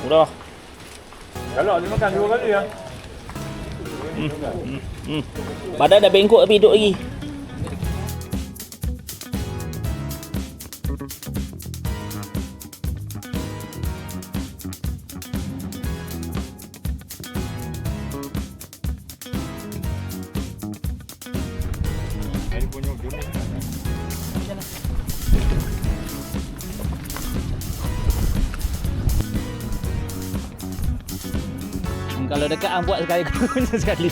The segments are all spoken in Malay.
Murah. Kalau dia makan 2 kali ya. Badan dah bengkok tapi hidup lagi. Kalau dekat buat sekali guna sekali.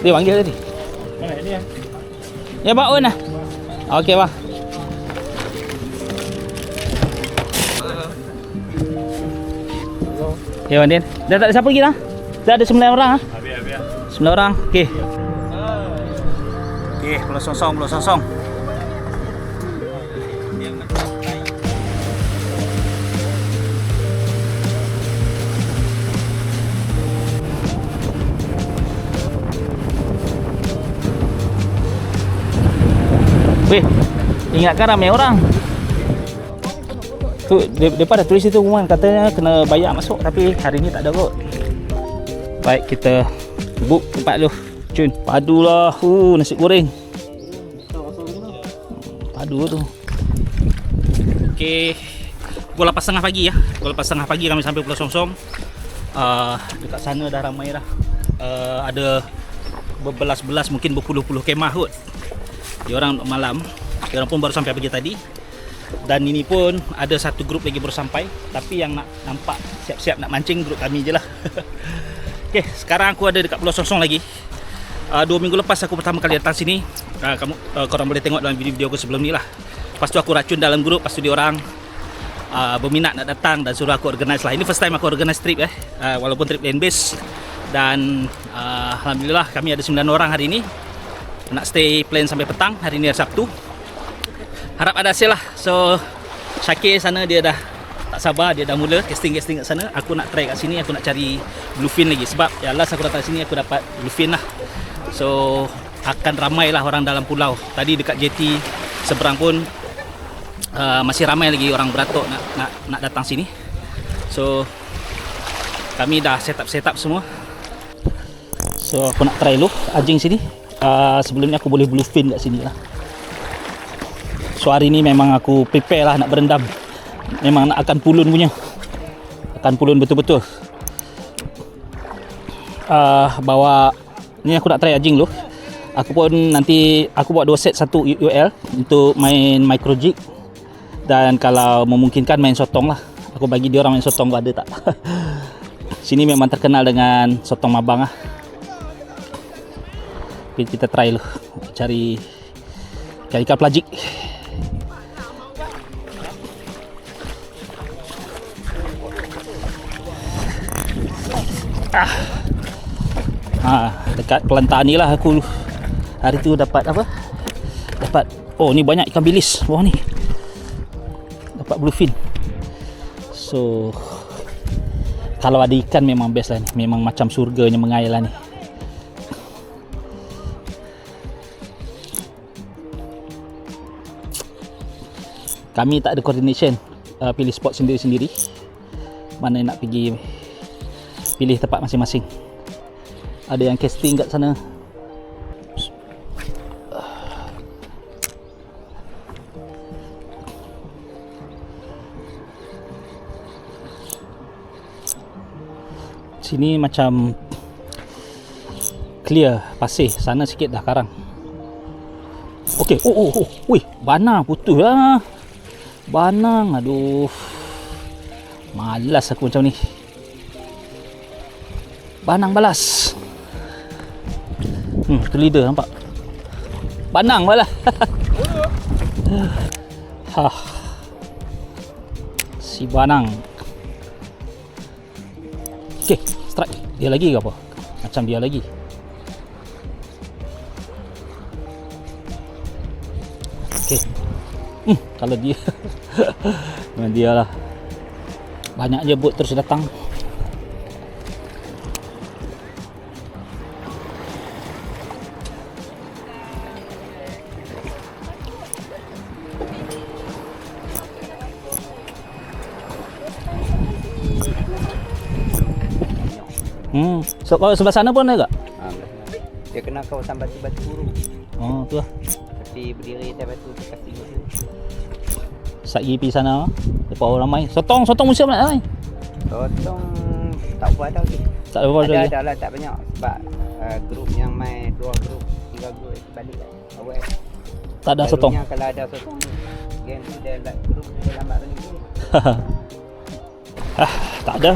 Dia panggil tadi. Mana ni ya? Ya Pak Un lah. Okey Pak. Okay Wan Din. Dah tak ada siapa lagi dah? Dah ada 9 orang ah. Habis. 9 orang. Okey. Okey, Pulau Sosong. Weh, ingatkan ramai orang. Tu depa dah tulis itu pengumuman katanya kena bayar masuk tapi hari ni tak ada kot. Baik, kita book tempat dulu. Cun, padu lah. Nasi goreng. Padu tu. Okey. Pukul 8.30 pagi ya. Pukul 8.30 pagi kami sampai Pulau Songsong. Dekat sana dah ramai dah. Ada berbelas-belas mungkin berpuluh-puluh kemah kot. Diorang malam, diorang pun baru sampai pagi tadi. Dan ini pun ada satu grup lagi baru sampai. Tapi yang nak nampak siap-siap nak mancing grup kami je lah. Okay, sekarang aku ada dekat Pulau Songsong lagi. 2 minggu lepas aku pertama kali datang sini. Korang boleh tengok dalam video aku sebelum ni lah. Lepas tu aku racun dalam grup. Lepas tu diorang berminat nak datang dan suruh aku organize lah. Ini first time aku organize trip walaupun trip land base. Dan Alhamdulillah kami ada 9 orang hari ini. Nak stay plan sampai petang. Hari ni hari Sabtu. Harap ada hasil lah. So Syakir sana dia dah tak sabar. Dia dah mula casting kat sana. Aku nak try kat sini. Aku nak cari bluefin lagi. Sebab ya last aku datang sini aku dapat bluefin lah. So akan ramai lah orang dalam pulau. Tadi dekat JT seberang pun masih ramai lagi orang beratuk nak datang sini. So kami dah set up semua. So aku nak try dulu anjing sini. Sebelum ni aku boleh bluefin kat sini lah. So hari ni memang aku prepare lah nak berendam. Memang nak akan pulun punya. Akan pulun betul-betul. Bawa ni aku nak try anjing dulu. Aku pun nanti aku buat 2 set, 1 UL untuk main micro jig. Dan kalau memungkinkan main sotong lah. Aku bagi dia orang main sotong, ada tak? Sini memang terkenal dengan sotong mabang lah. Kita try dulu cari ikan pelajik. Dekat pelantar ni lah aku hari tu dapat apa? Oh ni banyak ikan bilis bawah ni. Dapat bluefin. So kalau ada ikan memang best lah ni. Memang macam surganya mengair lah ni. Kami tak ada coordination, pilih spot sendiri-sendiri. Mana nak pergi, pilih tempat masing-masing. Ada yang casting kat sana. Sini macam clear pasir, sana sikit dah karang. Okey, wih, banang putus lah. Banang, aduh. Malas aku macam ni. Banang balas. Tu leader nampak. Banang balas. Hah. Si Banang. Okey, strike. Dia lagi ke apa? Macam dia lagi. Okey. Kalau dia memang dia lah. Banyak je boat terus datang. So kalau sebelah sana pun ada tak? Dia kena kawasan batu-batu buru. Oh, tu lah. Tapi berdiri atas batu tu kaki tu. Sagi pergi sana. Lepas orang ramai. Sotong musim nak ramai. Sotong tak buat dah tu. Tak ada apa lagi. Ada lah tak banyak sebab grup yang main 2 grup, 3 grup balik lah. Awal. Tak ada sotong. Selalunya kalau ada sotong, game tu dia grup dia lambat balik tu. Tak ada.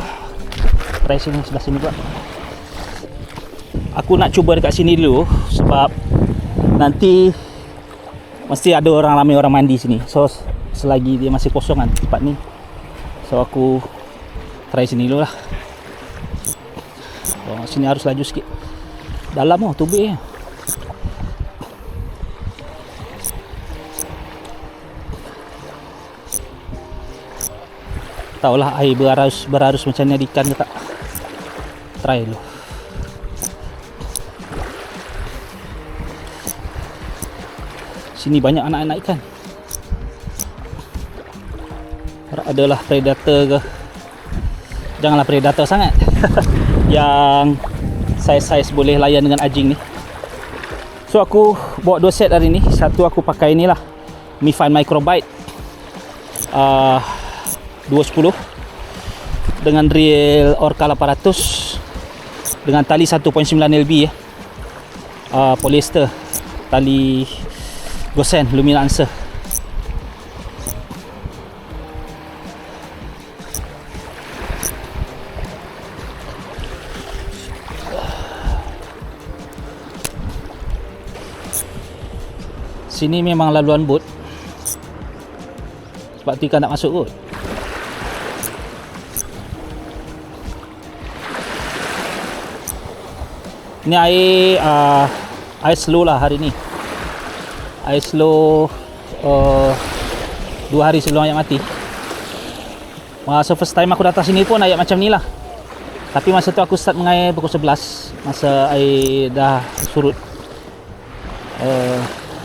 Try sini, sebelah sini pula. Aku nak cuba dekat sini dulu sebab nanti mesti ada ramai orang mandi sini. So selagi dia masih kosong kan tempat ni, so aku try sini dulu lah. Sini harus laju sikit. Dalam oh tubik. Tahulah air berarus macam ni ada ikan ke tak. Try dulu. Sini banyak anak-anak ikan. Adalah predator ke? Janganlah predator sangat. Yang saiz-saiz boleh layan dengan anjing ni. So aku bawa 2 set hari ni. Satu aku pakai ni lah, Mifine Microbite 210 dengan reel Orca 800 dengan tali 1.9 lb ya. Polyester, tali Gosen Luminance. Sini memang laluan bot sebab tu ikan tak masuk kot. Ni air slow lah hari ni. Air slow 2 hari sebelum ayat mati. Masa first time aku datang sini pun ayat macam ni lah. Tapi masa tu aku start mengair pukul 11, masa air dah surut.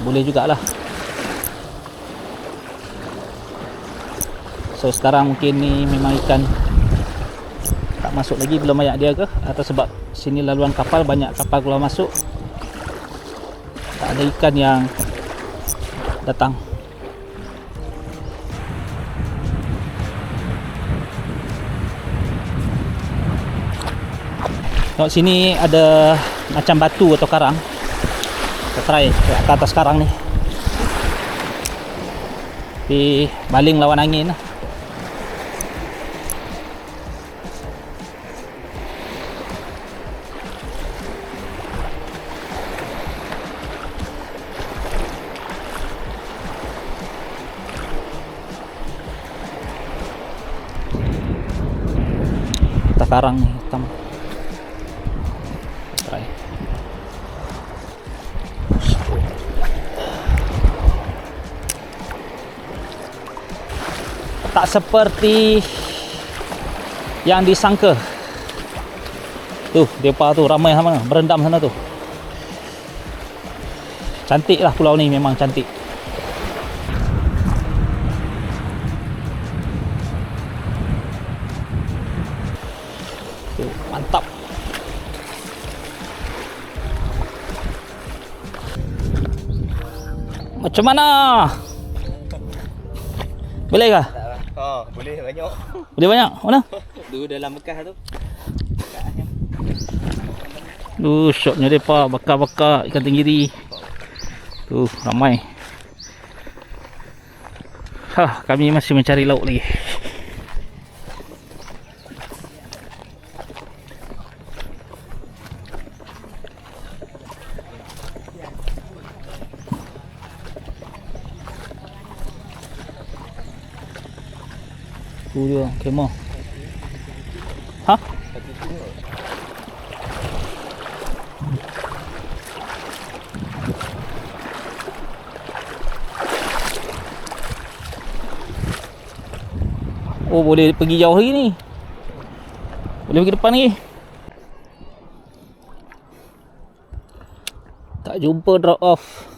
Boleh jugalah. So sekarang mungkin ni memang ikan tak masuk lagi, belum banyak dia ke, atau sebab sini laluan kapal, banyak kapal keluar masuk, tak ada ikan yang datang. Tengok sini ada macam batu atau karang. Kita try ke atas karang ni, tapi baling lawan angin lah. Atas karang ni hitam. Try. Tak seperti yang disangka. Tuh, depa tu ramai sama berendam sana tu. Cantik lah pulau ni, memang cantik. Tuh, mantap. Macam mana? Boleh kah? Oh, boleh banyak. Boleh banyak? Mana? Dulu dalam bekas tu. Shotnya depa bakar-bakar ikan tenggiri. Tuh, ramai. Kami masih mencari lauk lagi. Tu dia kemah. Ha? Oh, boleh pergi jauh lagi ni. Boleh pergi depan lagi. Tak jumpa drop off.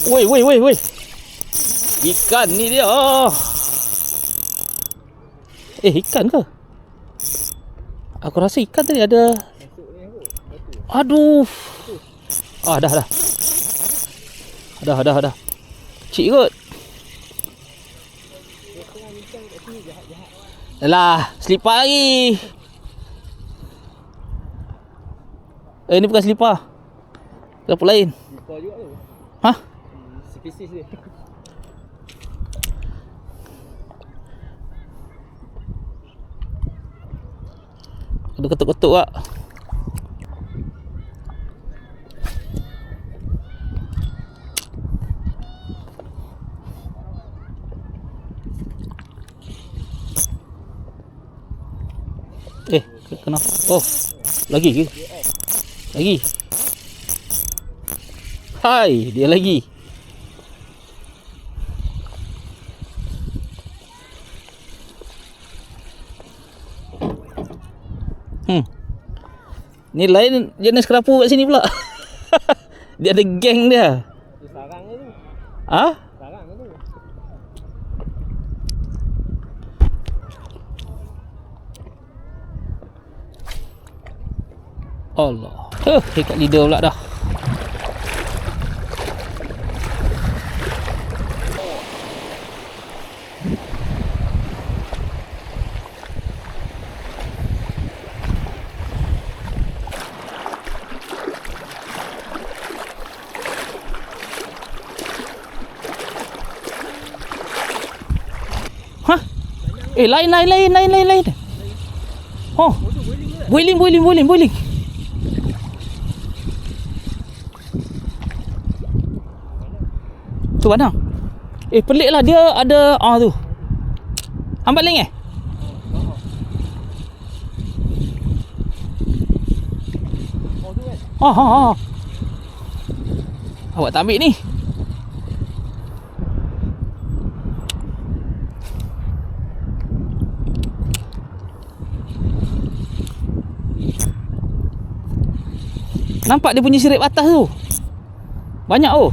Woi, woi, woi, woi. Ikan ni dia. Ikan ke? Aku rasa ikan tadi ada. Aduh. Dah. Dah. Kecil kot. Alah, selipar lagi. Ini bukan selipar. Kenapa lain? Lupa juga tu. Hah? Spesies dia. Ada ketuk-ketuk tak? Kenapa? Oh, lagi ke? Lagi. Hai, dia lagi. Ni lain jenis kerapu kat sini pula. Dia ada geng dia. Sarang ke tu? Ha? Sarang ke tu? Allah. Dekat lidah pula dah. Hah? Lain. Oh. Boiling. Tu mana? Pelik lah, dia ada tu. Hang baling Awak tak ambil ni. Nampak dia punya sirip atas tu. Banyak tu.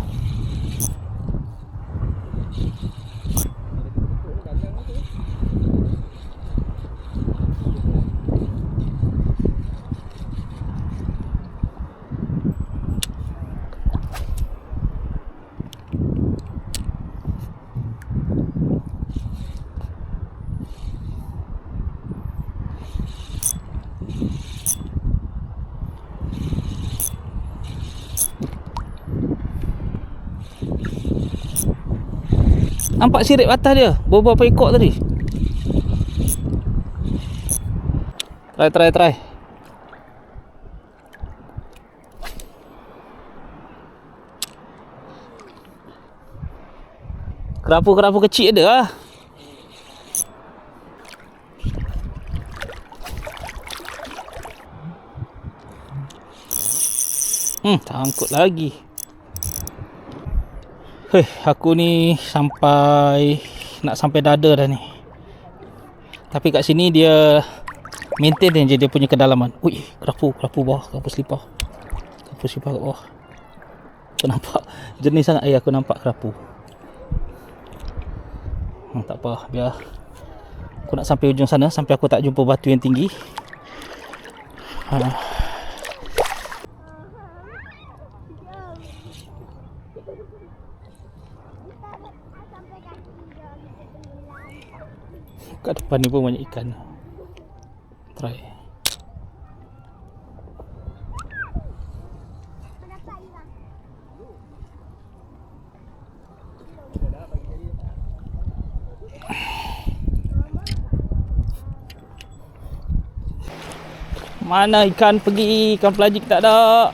Nampak sirip atas dia. Beberapa ekor tadi. Try. Kerapu kecil ada lah. Tangkut lagi. Aku ni nak sampai dada dah ni. Tapi kat sini dia maintain je dia punya kedalaman. Ui, kerapu bawah, kerapu selipar kat bawah. Aku nampak jernih sangat air, aku nampak kerapu. Tak apa, biar aku nak sampai ujung sana, sampai aku tak jumpa batu yang tinggi. Kat depan ni pun banyak ikan. Try. Mana ikan pergi? Ikan pelagik tak ada.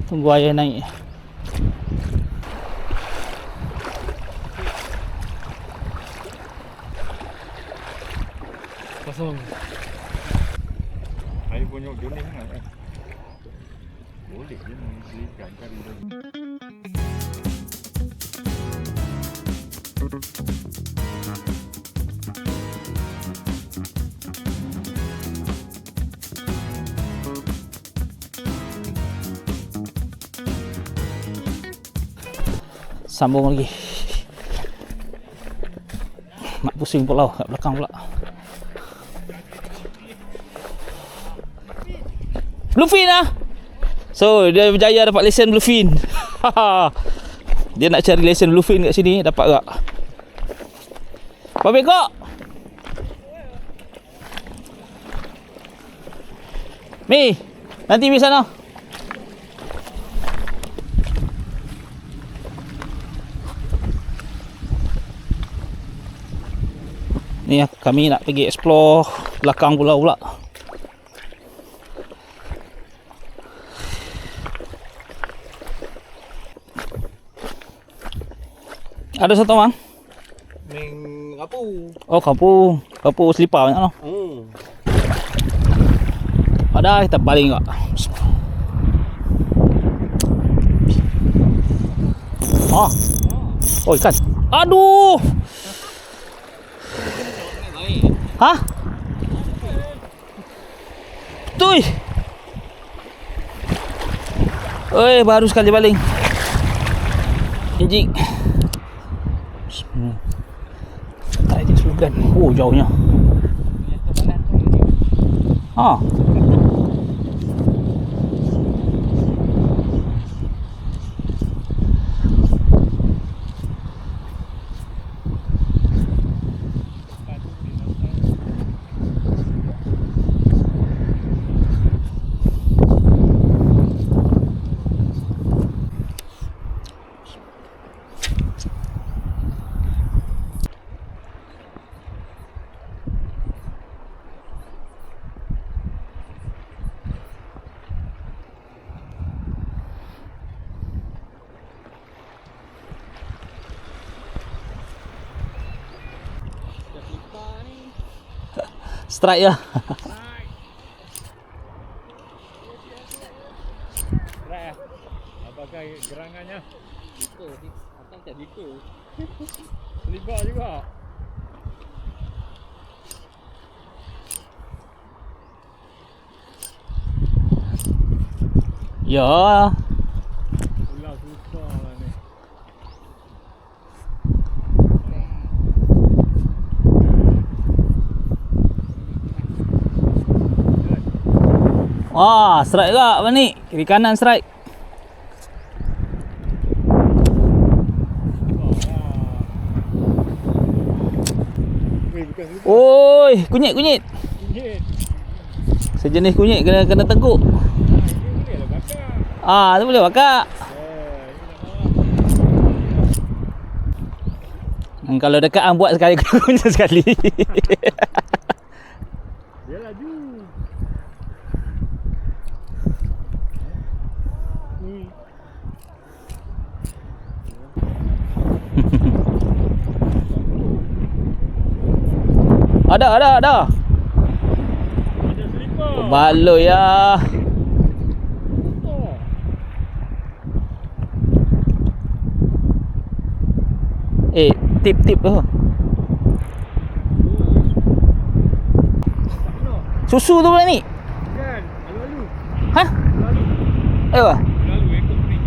Tunggu air naik. Kosong. Air punya gini kan. Boleh je nak ikan kari tu. Sambung lagi. Mak pusing pula kat belakang pula. Bluefin lah. So dia berjaya dapat lesen bluefin. Dia nak cari lesen bluefin kat sini, dapat tak? Babe kok. Mi, nanti mi sana. Ni kami nak pergi explore belakang pulau pula. Ada satu bang? Neng kapu. Oh kapu. Kapu selipar banyak noh. Ada kita baling kak. Oh. Oh ikan. Aduh. Hah? Tuh. Oi, baru sekali baling. Jijik. Tak ada slogan. Oh, jauhnya. Ah. Strike ya. Strike. Apakah gerangannya? Diko, akan tak diko. Libat juga. Ya. Ular susah lah ni. Wah, strike tak apa ni? Kiri kanan strike. Oi, kunyit. Sejenis kunyit kena teguk. Ah, tu boleh bakar. Kalau dekat buat sekali kunyit sekali. Dia laju. Ada. Ada selipar. Baloi ya. Tip tu. Susu tu pula ni. Kan, lalu. Hah? Lalu ekor ni.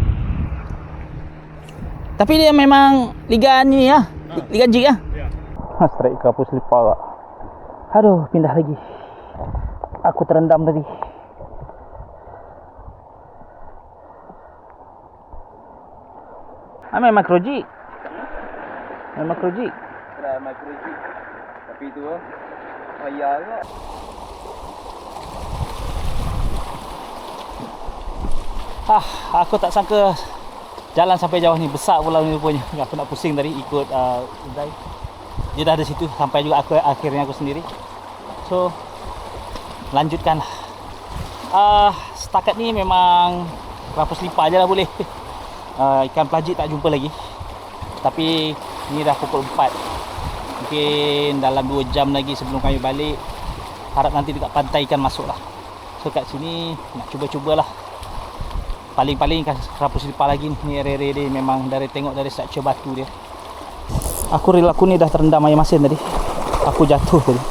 Tapi dia memang liga ni ya. Liga G ya. Ya. Strike kapu selipar tak. Aduh, pindah lagi. Aku terendam tadi. Main makroji. Main makroji. Try micro G. Tapi tu payah juga. Aku tak sangka jalan sampai jauh ni, besar pula ni rupanya. Aku nak pusing tadi ikut Uzai. Dia dah ada situ, sampai juga akhirnya aku sendiri. So lanjutkan. Setakat ni memang rapus lipa je lah boleh. Ikan pelajik tak jumpa lagi. Tapi ni dah pukul 4. Mungkin dalam 2 jam lagi sebelum kami balik, harap nanti dekat pantai ikan masuk lah. So kat sini nak cuba-cubalah. Paling-paling kan rapus lipa lagi ni area-area dia memang dari tengok dari struktur batu dia. Reel aku ni dah terendam air masin tadi. Aku jatuh tadi.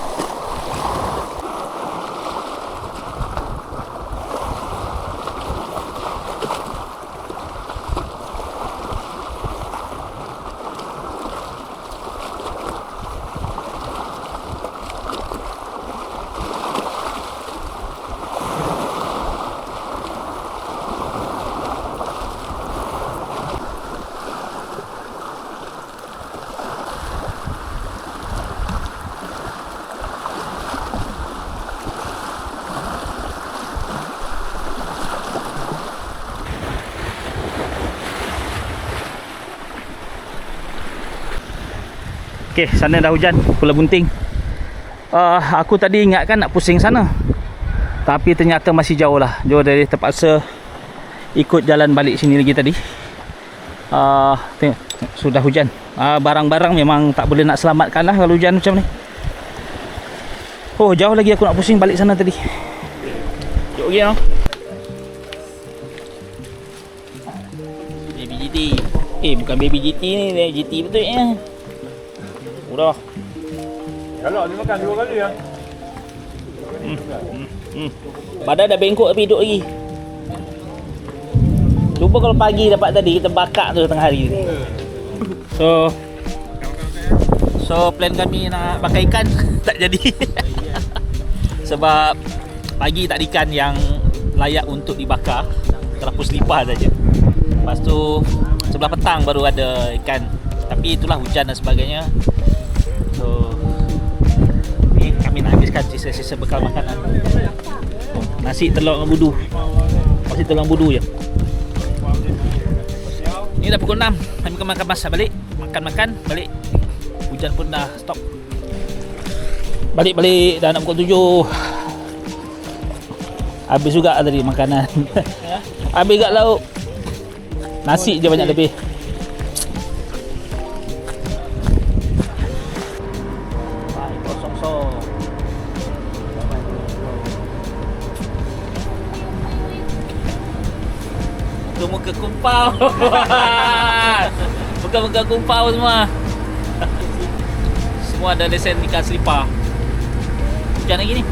Okey, sana dah hujan, Pulau Bunting. Aku tadi ingat kan nak pusing sana, tapi ternyata masih jauh lah. Jauh dari terpaksa ikut jalan balik sini lagi tadi. Tengok, sudah hujan. Barang-barang memang tak boleh nak selamatkan lah kalau hujan macam ni. Oh, jauh lagi aku nak pusing balik sana tadi. Jom pergi no. Baby GT. Bukan Baby GT ni, GT betul ya. Udah. Kalau dia makan 2 kali ya. Badan dah bengkok tapi hidup lagi. Cuba kalau pagi dapat tadi, kita bakar tu tengah hari ni. So plan kami nak bakar ikan tak jadi. Sebab pagi tak ada ikan yang layak untuk dibakar. Terapus lipa saja. Lepas tu sebelah petang baru ada ikan. Tapi itulah hujan dan sebagainya. So ni kami nak habiskan sisa-sisa bekal makanan. Nasi telur dengan budu. Nasi telur dengan budu je. Ni dah pukul 6. Kami makan masak balik. Makan-makan balik. Hujan pun dah stop. Balik-balik dah nak pukul 7. Habis juga tadi makanan. Habis kat laut. Nasi je banyak lebih. Muka kumpau. Muka-muka kumpau semua. Semua ada lesen ikan selipar. Hujan lagi ni.